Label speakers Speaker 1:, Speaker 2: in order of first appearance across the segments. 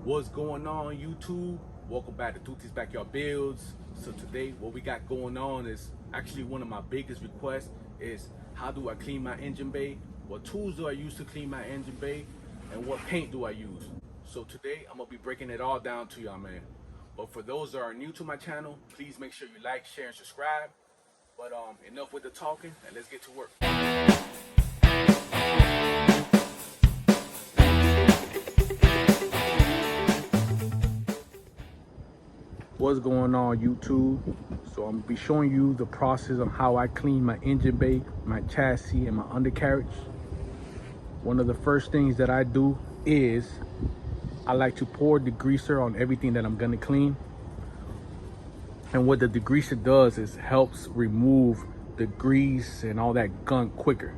Speaker 1: What's going on, YouTube? Welcome back to Tuti's Backyard Builds. So today what we got going on is actually one of my biggest requests is how do I clean my engine bay? What tools do I use to clean my engine bay? And what paint do I use? So today I'm gonna be breaking it all down to y'all, man. But for those that are new to my channel, please make sure you like, share, and subscribe. But enough with the talking and let's get to work. What's going on, YouTube? So I'm gonna be showing you the process of how I clean my engine bay, my chassis, and my undercarriage. One of the first things that I do is I like to pour degreaser on everything that I'm gonna clean. And what the degreaser does is helps remove the grease and all that gunk quicker.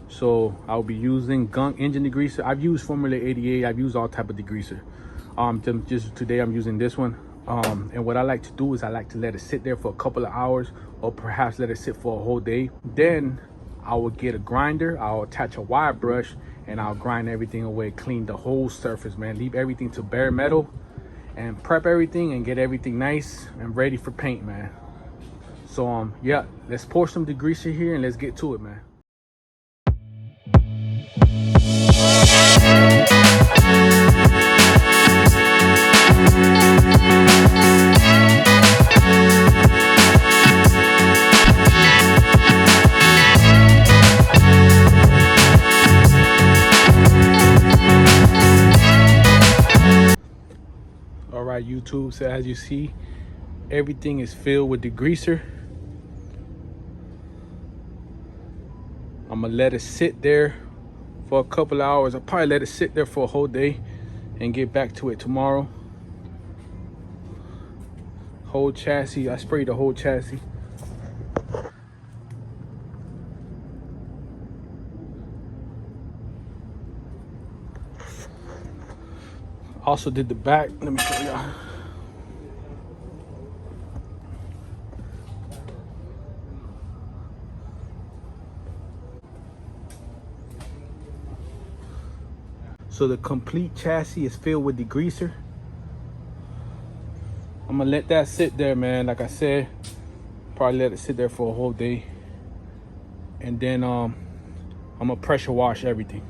Speaker 1: So I'll be using gunk engine degreaser. I've used Formula 88. I've used all type of degreaser. Just today I'm using this one. And what I like to do is I like to let it sit there for a couple of hours, or perhaps let it sit for a whole day. Then I will get a grinder, I'll attach a wire brush, and I'll grind everything away, clean the whole surface, man. Leave everything to bare metal and prep everything and get everything nice and ready for paint, man. So yeah, let's pour some degreaser here and let's get to it, man. All right, YouTube, so as you see, everything is filled with degreaser. I'm gonna let it sit there for a couple of hours. I'll probably let it sit there for a whole day and get back to it tomorrow. Whole chassis, I sprayed the whole chassis. Also did the back. Let me show y'all. So the complete chassis is filled with degreaser. I'm gonna let that sit there, man. Like I said, probably let it sit there for a whole day. And then I'm gonna pressure wash everything.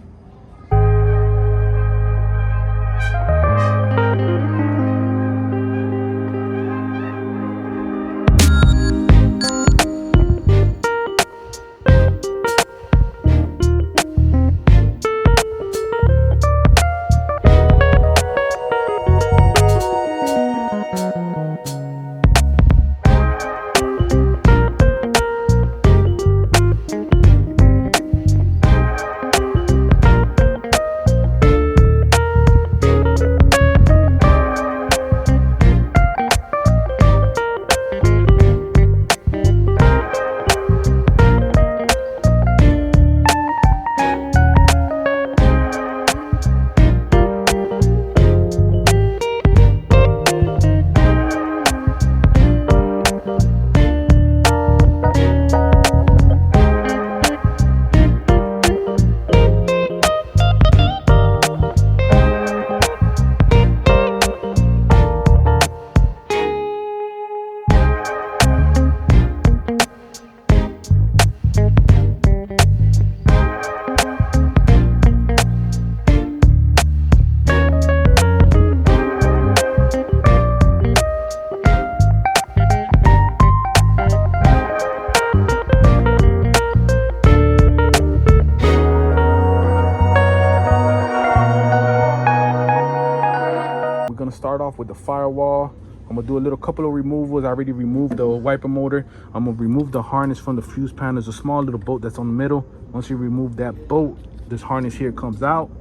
Speaker 1: Gonna start off with the firewall. I'm gonna do a little couple of removals. I already removed the wiper motor. I'm gonna remove the harness from the fuse panel. There's a small little bolt that's on the middle. Once you remove that bolt, this harness here comes out.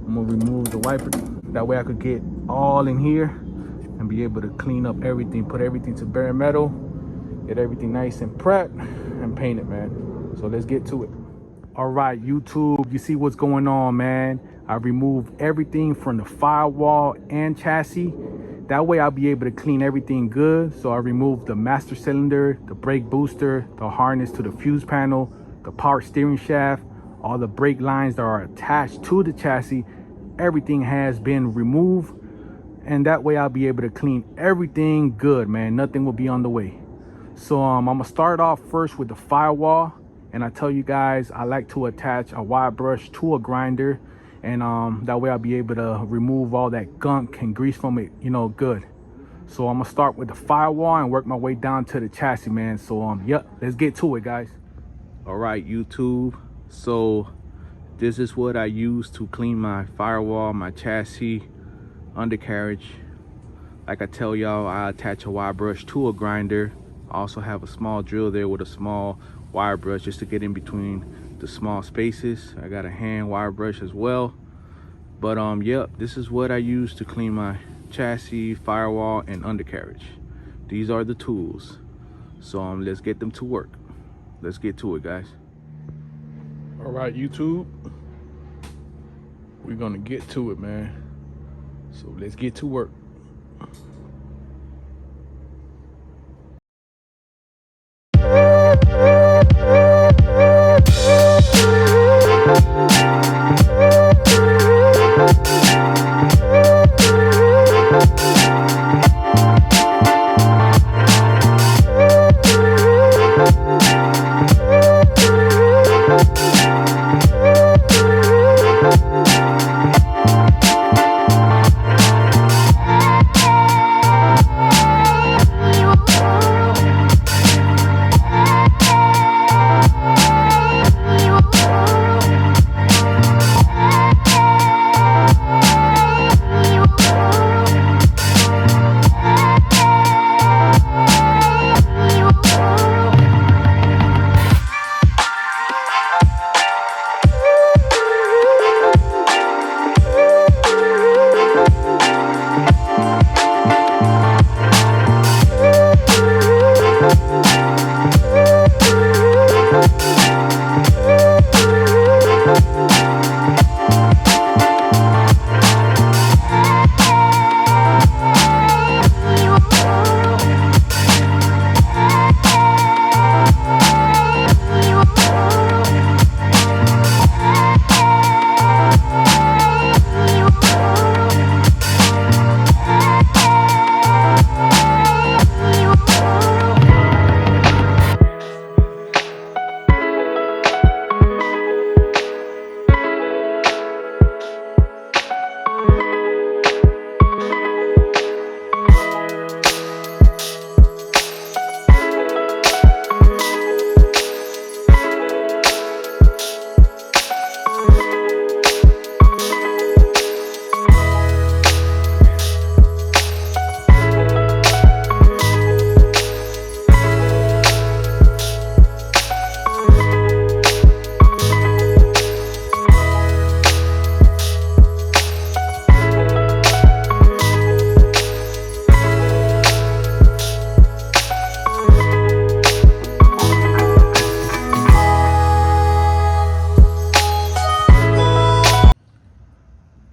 Speaker 1: I'm gonna remove the wiper. That way I could get all in here and be able to clean up everything, put everything to bare metal, get everything nice and prepped and paint it, man. So let's get to it. All right, YouTube, you see what's going on, man. I removed everything from the firewall and chassis. That way I'll be able to clean everything good. So I removed the master cylinder, the brake booster, the harness to the fuse panel, the power steering shaft, all the brake lines that are attached to the chassis. Everything has been removed. and that way I'll be able to clean everything good, man. Nothing will be on the way. So I'm gonna start off first with the firewall, and I tell you guys I like to attach a wire brush to a grinder, and that way I'll be able to remove all that gunk and grease from it, you know, good. So I'm gonna start with the firewall and work my way down to the chassis, man. So yep, let's get to it, guys. All right, YouTube, so this is what I use to clean my firewall, my chassis, undercarriage. Like I tell y'all, I attach a wire brush to a grinder. I also have a small drill there with a small wire brush just to get in between the small spaces. I got a hand wire brush as well. But yep, this is what I use to clean my chassis, firewall, and undercarriage. These are the tools. So let's get them to work. Let's get to it, guys. All right, YouTube, we're gonna get to it, man. So let's get to work.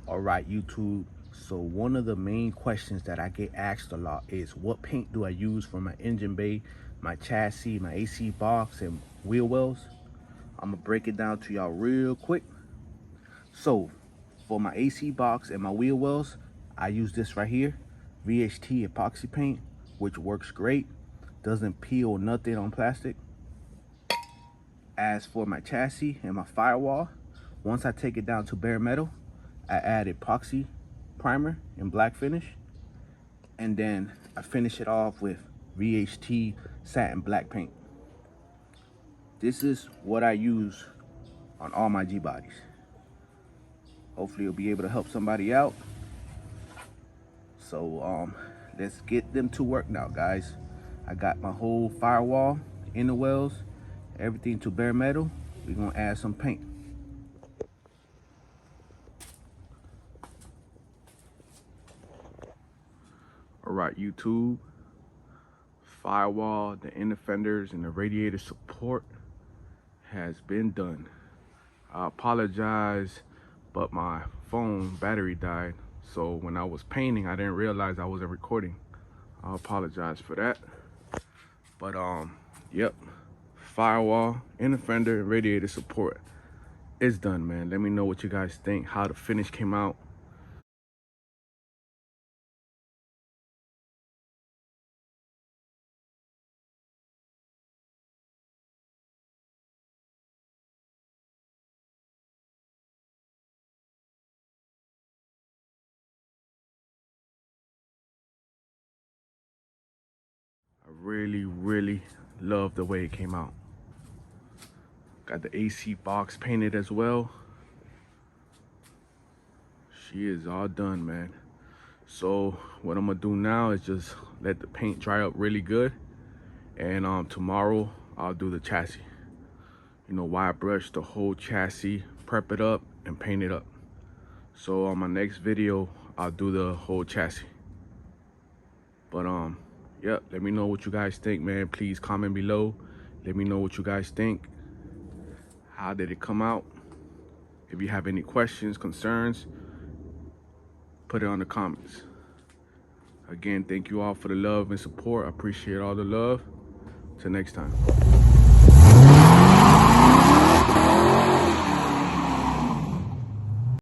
Speaker 1: Alright, YouTube, so one of the main questions that I get asked a lot is what paint do I use for my engine bay, my chassis, my AC box, and wheel wells. I'm gonna break it down to y'all real quick. So for my AC box and my wheel wells, I use this right here, VHT epoxy paint, which works great, doesn't peel nothing on plastic. As for my chassis and my firewall, once I take it down to bare metal, I add epoxy primer in black finish, and then I finish it off with VHT satin black paint. This is what I use on all my G bodies. Hopefully it'll be able to help somebody out. So let's get them to work now, guys. I got my whole firewall, inner wells, everything to bare metal. We're gonna add some paint. All right, YouTube, firewall, the inner fenders, and the radiator support has been done. I apologize, but my phone battery died, so when I was painting, I didn't realize I wasn't recording. I apologize for that. But yep, firewall, inner fender, and radiator support is done, man. Let me know what you guys think, how the finish came out. really love the way it came out. Got the AC box painted as well. She is all done, man. So what I'm gonna do now is just let the paint dry up really good, and tomorrow I'll do the chassis. You know, wire brush the whole chassis, prep it up and paint it up. So on my next video I'll do the whole chassis. But yeah, let me know what you guys think, man. Please comment below, let me know what you guys think. How did it come out? If you have any questions, concerns, put it on the comments. Again, thank you all for the love and support. I appreciate all the love. Till next time.